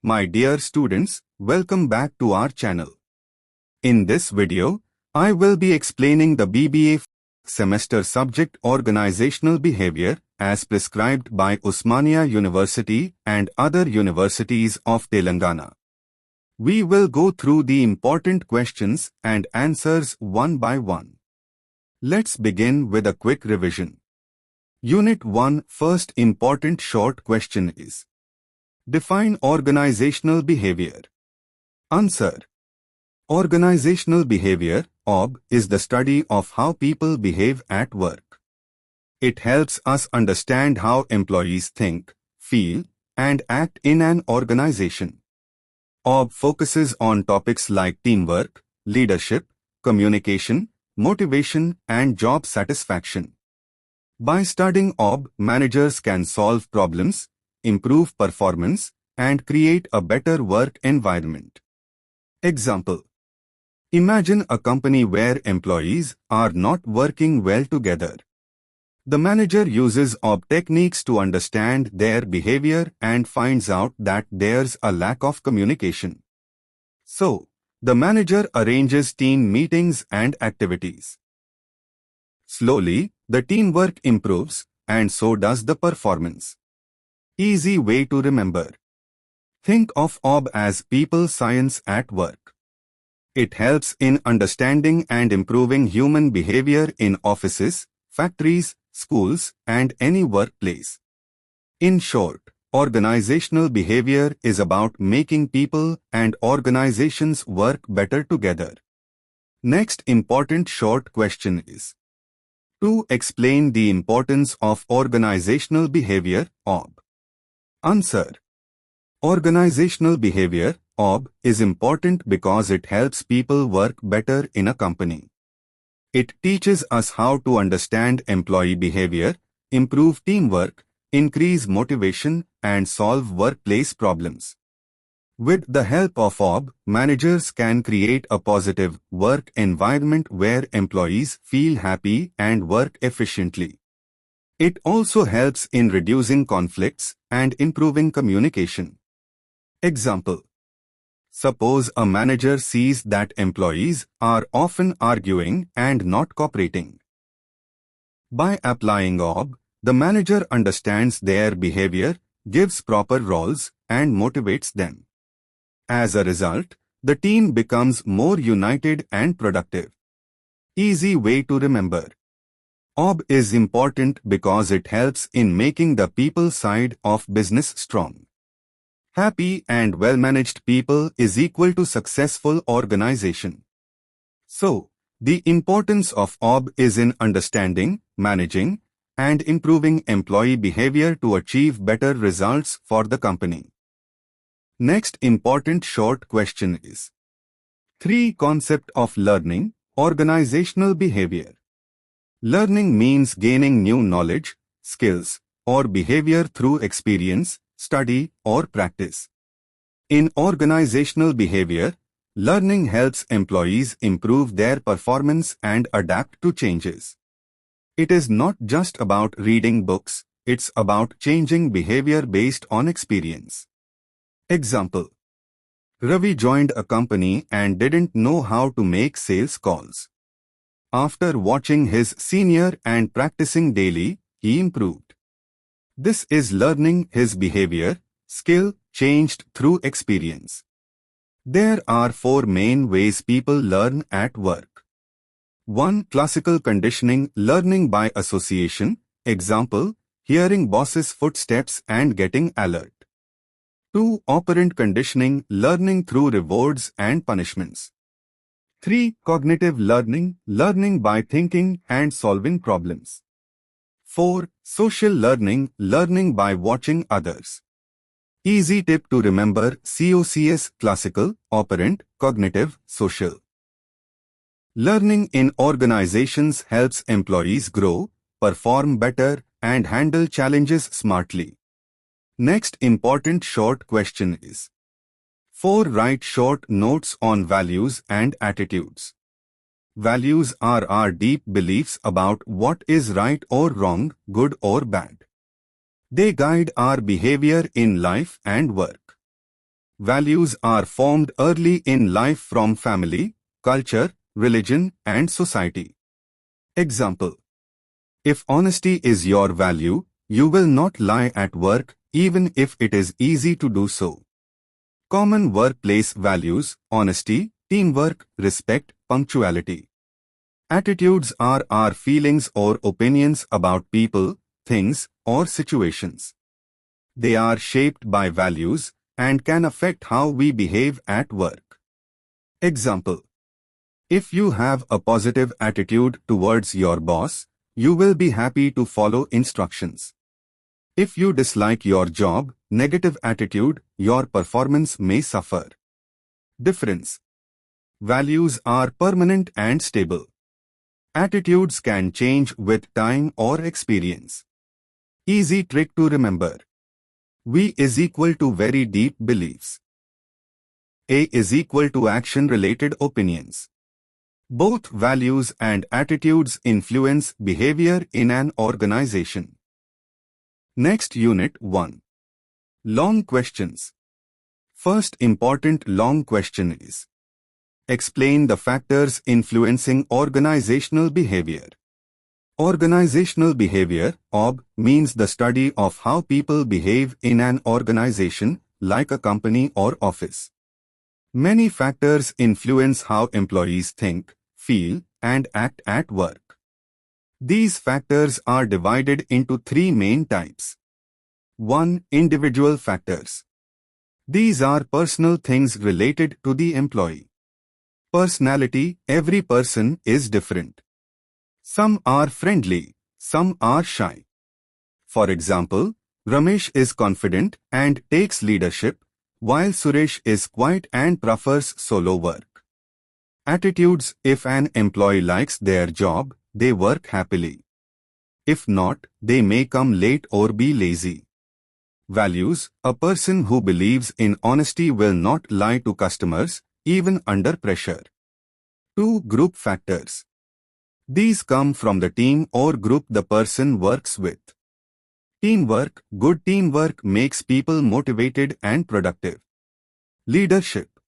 My dear students, welcome back to our channel. In this video, I will be explaining the BBA semester subject Organizational Behavior as prescribed by Osmania University and other universities of Telangana. We will go through the important questions and answers one by one. Let's begin with a quick revision. Unit 1 First important short question is: define organizational behavior. Answer: organizational behavior, OB, is the study of how people behave at work. It helps us understand how employees think, feel, and act in an organization. OB focuses on topics like teamwork, leadership, communication, motivation, and job satisfaction. By studying OB, managers can solve problems, improve performance, and create a better work environment. Example: imagine a company where employees are not working well together. The manager uses OB techniques to understand their behavior and finds out that there's a lack of communication. So, the manager arranges team meetings and activities. Slowly, the teamwork improves, and so does the performance. Easy way to remember. Think of OB as people science at work. It helps in understanding and improving human behavior in offices, factories, schools, and any workplace. In short, organizational behavior is about making people and organizations work better together. Next important short question is: to explain the importance of organizational behavior, OB. Answer: organizational behavior, OB, is important because it helps people work better in a company. It teaches us how to understand employee behavior, improve teamwork, increase motivation, and solve workplace problems. With the help of OB, managers can create a positive work environment where employees feel happy and work efficiently. It also helps in reducing conflicts and improving communication. Example: suppose a manager sees that employees are often arguing and not cooperating. By applying OB, the manager understands their behavior, gives proper roles, and motivates them. As a result, the team becomes more united and productive. Easy way to remember. OB is important because it helps in making the people side of business strong. Happy and well-managed people is equal to successful organization. So, the importance of OB is in understanding, managing, and improving employee behavior to achieve better results for the company. Next important short question is: 3 concept of learning, organizational behavior. Learning means gaining new knowledge, skills, or behavior through experience, study, or practice. In organizational behavior, learning helps employees improve their performance and adapt to changes. It is not just about reading books, it's about changing behavior based on experience. Example: Ravi joined a company and didn't know how to make sales calls. After watching his senior and practicing daily, he improved. This is learning his behavior, skill changed through experience. There are 4 main ways people learn at work. 1. Classical conditioning, learning by association. Example: hearing boss's footsteps and getting alert. 2. Operant conditioning, learning through rewards and punishments. 3. Cognitive learning, learning by thinking and solving problems. 4. Social learning, learning by watching others. Easy tip to remember: COCS, classical, operant, cognitive, social. Learning in organizations helps employees grow, perform better, and handle challenges smartly. Next important short question is: 4. Write short notes on values and attitudes. Values are our deep beliefs about what is right or wrong, good or bad. They guide our behavior in life and work. Values are formed early in life from family, culture, religion, and society. Example: if honesty is your value, you will not lie at work even if it is easy to do so. Common workplace values: honesty, teamwork, respect, punctuality. Attitudes are our feelings or opinions about people, things, or situations. They are shaped by values and can affect how we behave at work. Example: if you have a positive attitude towards your boss, you will be happy to follow instructions. If you dislike your job, negative attitude, your performance may suffer. Difference: values are permanent and stable. Attitudes can change with time or experience. Easy trick to remember. V is equal to very deep beliefs. A is equal to action-related opinions. Both values and attitudes influence behavior in an organization. Next, Unit 1. Long questions. First important long question is: explain the factors influencing organizational behavior. Organizational behavior, OB, means the study of how people behave in an organization, like a company or office. Many factors influence how employees think, feel, and act at work. These factors are divided into three main types. 1. Individual factors. These are personal things related to the employee. Personality: every person is different. Some are friendly, some are shy. For example, Ramesh is confident and takes leadership, while Suresh is quiet and prefers solo work. Attitudes: if an employee likes their job, they work happily. If not, they may come late or be lazy. Values: a person who believes in honesty will not lie to customers, even under pressure. 2. Group factors. These come from the team or group the person works with. Teamwork: good teamwork makes people motivated and productive. Leadership: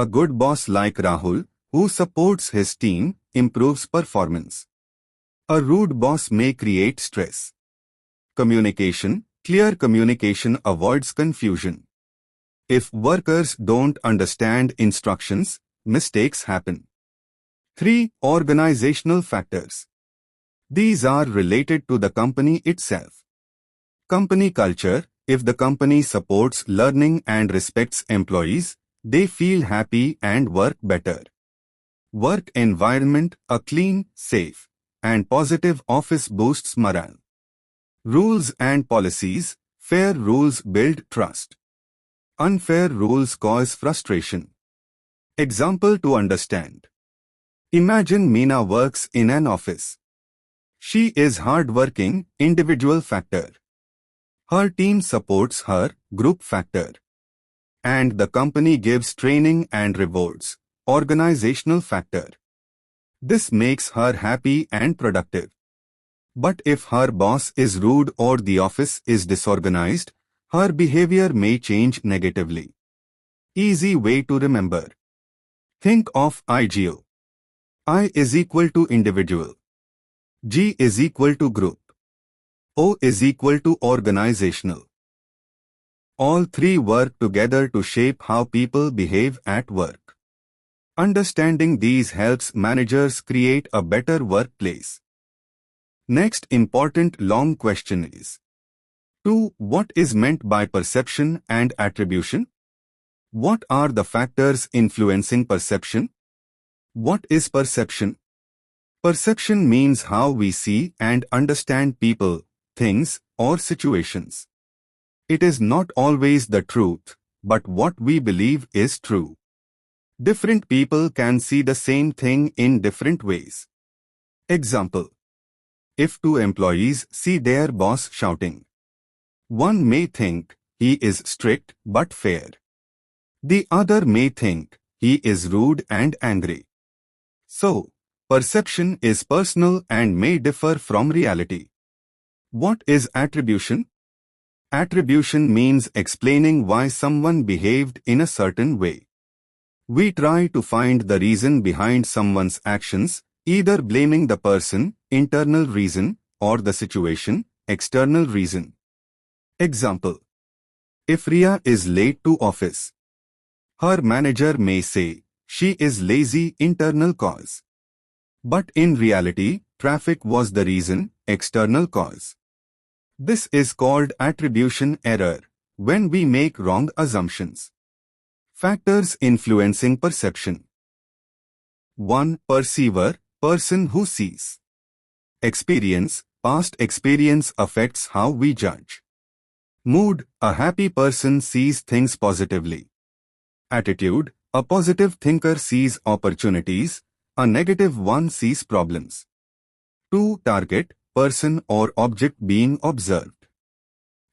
a good boss like Rahul, who supports his team, improves performance. A rude boss may create stress. Communication: clear communication avoids confusion. If workers don't understand instructions, mistakes happen. 3. Organizational factors. These are related to the company itself. Company culture: if the company supports learning and respects employees, they feel happy and work better. Work environment: a clean, safe, and positive office boosts morale. Rules and policies: fair rules build trust. Unfair rules cause frustration. Example to understand. Imagine Meena works in an office. She is hard-working, individual factor. Her team supports her, group factor. And the company gives training and rewards, organizational factor. This makes her happy and productive. But if her boss is rude or the office is disorganized, her behavior may change negatively. Easy way to remember. Think of IGO. I is equal to individual. G is equal to group. O is equal to organizational. All three work together to shape how people behave at work. Understanding these helps managers create a better workplace. Next important long question is: 2. What is meant by perception and attribution? What are the factors influencing perception? What is perception? Perception means how we see and understand people, things, or situations. It is not always the truth, but what we believe is true. Different people can see the same thing in different ways. Example: if two employees see their boss shouting, one may think he is strict but fair. The other may think he is rude and angry. So, perception is personal and may differ from reality. What is attribution? Attribution means explaining why someone behaved in a certain way. We try to find the reason behind someone's actions, either blaming the person, internal reason, or the situation, external reason. Example: if Ria is late to office, her manager may say, she is lazy, internal cause. But in reality, traffic was the reason, external cause. This is called attribution error, when we make wrong assumptions. Factors influencing perception. 1. Perceiver, person who sees. Experience, past experience affects how we judge. Mood, a happy person sees things positively. Attitude, a positive thinker sees opportunities, a negative one sees problems. 2. Target, person or object being observed.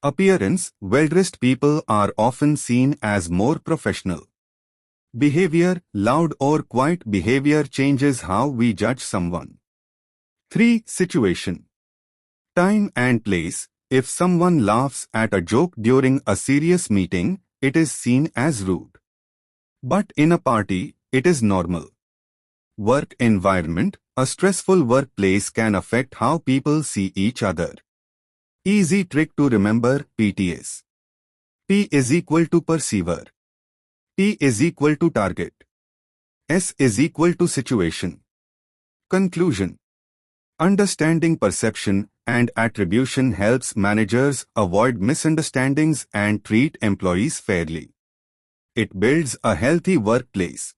Appearance, well-dressed people are often seen as more professional. Behavior, loud or quiet behavior changes how we judge someone. 3. Situation. Time and place, if someone laughs at a joke during a serious meeting, it is seen as rude. But in a party, it is normal. Work environment, a stressful workplace can affect how people see each other. Easy trick to remember: PTS. P is equal to perceiver. T is equal to target. S is equal to situation. Conclusion. Understanding perception and attribution helps managers avoid misunderstandings and treat employees fairly. It builds a healthy workplace.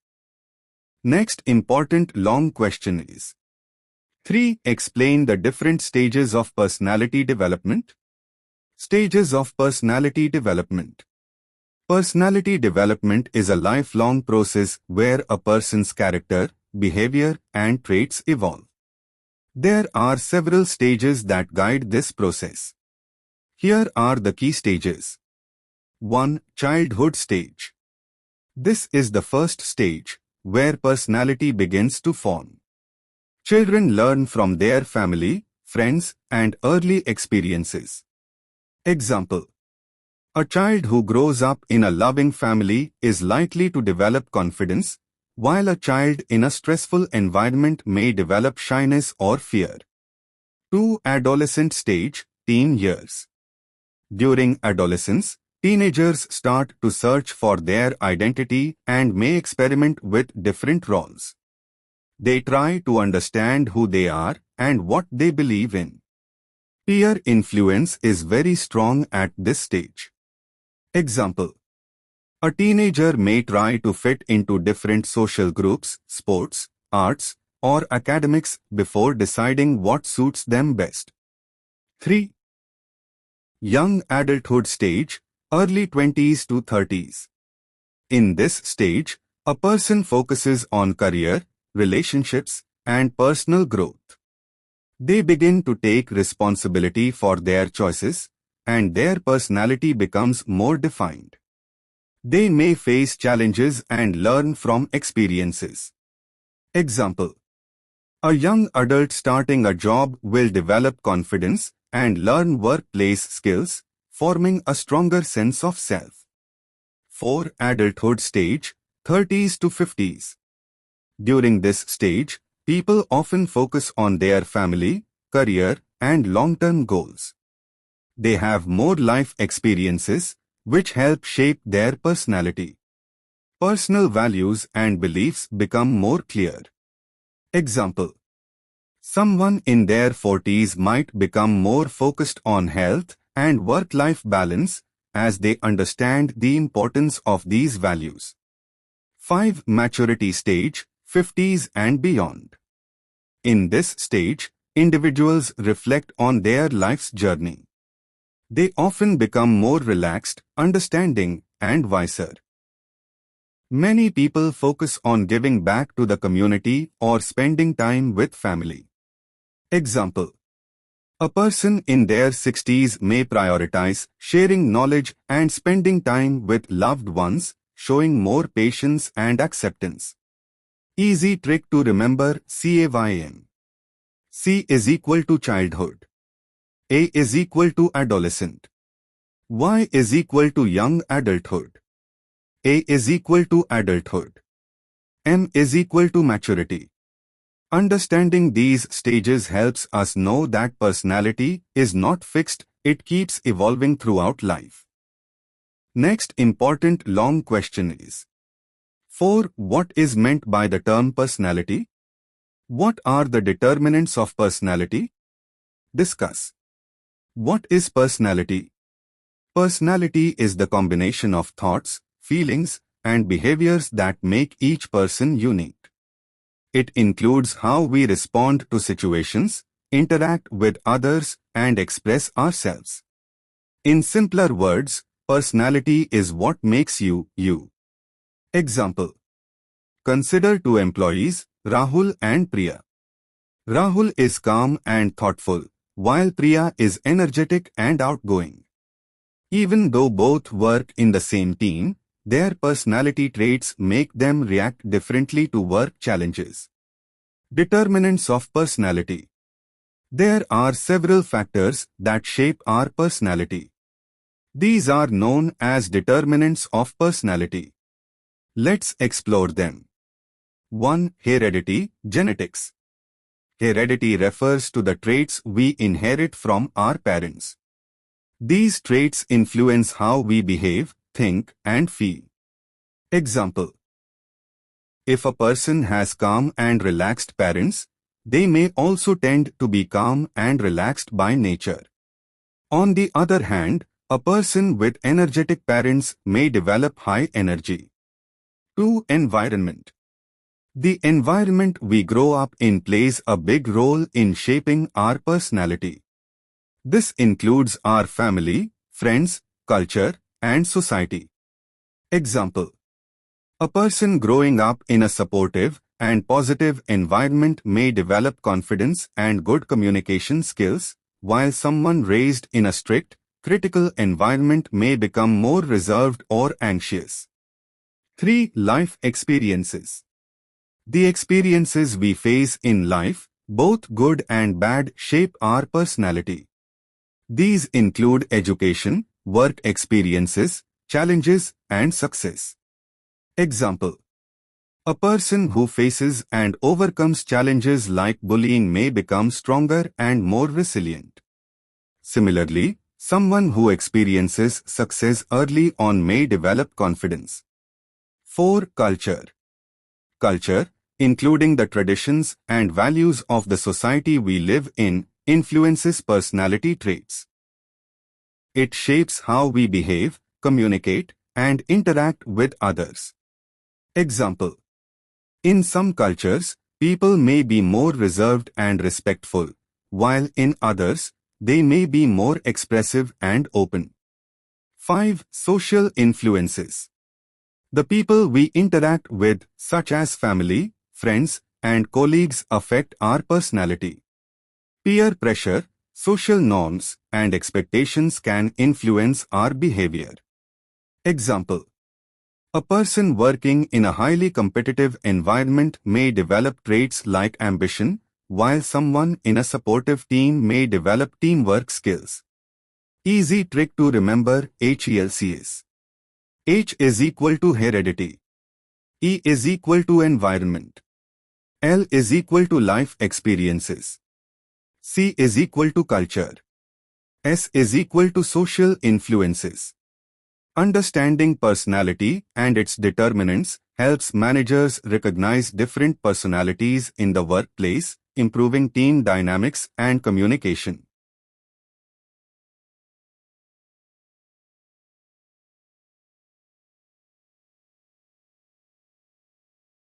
Next important long question is: 3. Explain the different stages of personality development. Stages of personality development. Personality development is a lifelong process where a person's character, behavior, and traits evolve. There are several stages that guide this process. Here are the key stages. 1. Childhood stage. This is the first stage, where personality begins to form. Children learn from their family, friends, and early experiences. Example: a child who grows up in a loving family is likely to develop confidence, while a child in a stressful environment may develop shyness or fear. 2. Adolescent stage, teen years. During adolescence, teenagers start to search for their identity and may experiment with different roles. They try to understand who they are and what they believe in. Peer influence is very strong at this stage. Example: a teenager may try to fit into different social groups, sports, arts, or academics before deciding what suits them best. 3. Young adulthood stage, early 20s to 30s. In this stage, a person focuses on career, relationships, and personal growth. They begin to take responsibility for their choices, and their personality becomes more defined. They may face challenges and learn from experiences. Example: a young adult starting a job will develop confidence and learn workplace skills, forming a stronger sense of self. 4. Adulthood stage, 30s to 50s. During this stage, people often focus on their family, career, and long-term goals. They have more life experiences, which help shape their personality. Personal values and beliefs become more clear. Example: someone in their 40s might become more focused on health and work-life balance as they understand the importance of these values. 5. Maturity stage, 50s and beyond. In this stage, individuals reflect on their life's journey. They often become more relaxed, understanding, and wiser. Many people focus on giving back to the community or spending time with family. Example: a person in their 60s may prioritize sharing knowledge and spending time with loved ones, showing more patience and acceptance. Easy trick to remember: CAYM. C is equal to childhood. A is equal to adolescent. Y is equal to young adulthood. A is equal to adulthood. M is equal to maturity. Understanding these stages helps us know that personality is not fixed, it keeps evolving throughout life. Next important long question is 4. What is meant by the term personality? What are the determinants of personality? Discuss. What is personality? Personality is the combination of thoughts, feelings, and behaviors that make each person unique. It includes how we respond to situations, interact with others, and express ourselves. In simpler words, personality is what makes you, you. Example. Consider two employees, Rahul and Priya. Rahul is calm and thoughtful, while Priya is energetic and outgoing. Even though both work in the same team, their personality traits make them react differently to work challenges. Determinants of personality. There are several factors that shape our personality. These are known as determinants of personality. Let's explore them. 1. Heredity, genetics. Heredity refers to the traits we inherit from our parents. These traits influence how we behave, think, and feel. Example. If a person has calm and relaxed parents, they may also tend to be calm and relaxed by nature. On the other hand, a person with energetic parents may develop high energy. 2. Environment. The environment we grow up in plays a big role in shaping our personality. This includes our family, friends, culture, and society. Example. A person growing up in a supportive and positive environment may develop confidence and good communication skills, while someone raised in a strict, critical environment may become more reserved or anxious. 3. Life experiences. The experiences we face in life, both good and bad, shape our personality. These include education, work experiences, challenges, and success. Example. A person who faces and overcomes challenges like bullying may become stronger and more resilient. Similarly, someone who experiences success early on may develop confidence. 4. Culture. Culture, including the traditions and values of the society we live in, influences personality traits. It shapes how we behave, communicate, and interact with others. Example. In some cultures, people may be more reserved and respectful, while in others, they may be more expressive and open. 5. Social influences. The people we interact with, such as family, friends, and colleagues, affect our personality. Peer pressure, social norms, and expectations can influence our behavior. Example. A person working in a highly competitive environment may develop traits like ambition, while someone in a supportive team may develop teamwork skills. Easy trick to remember HELCs. H is equal to heredity. E is equal to environment. L is equal to life experiences. C is equal to culture. S is equal to social influences. Understanding personality and its determinants helps managers recognize different personalities in the workplace, improving team dynamics and communication.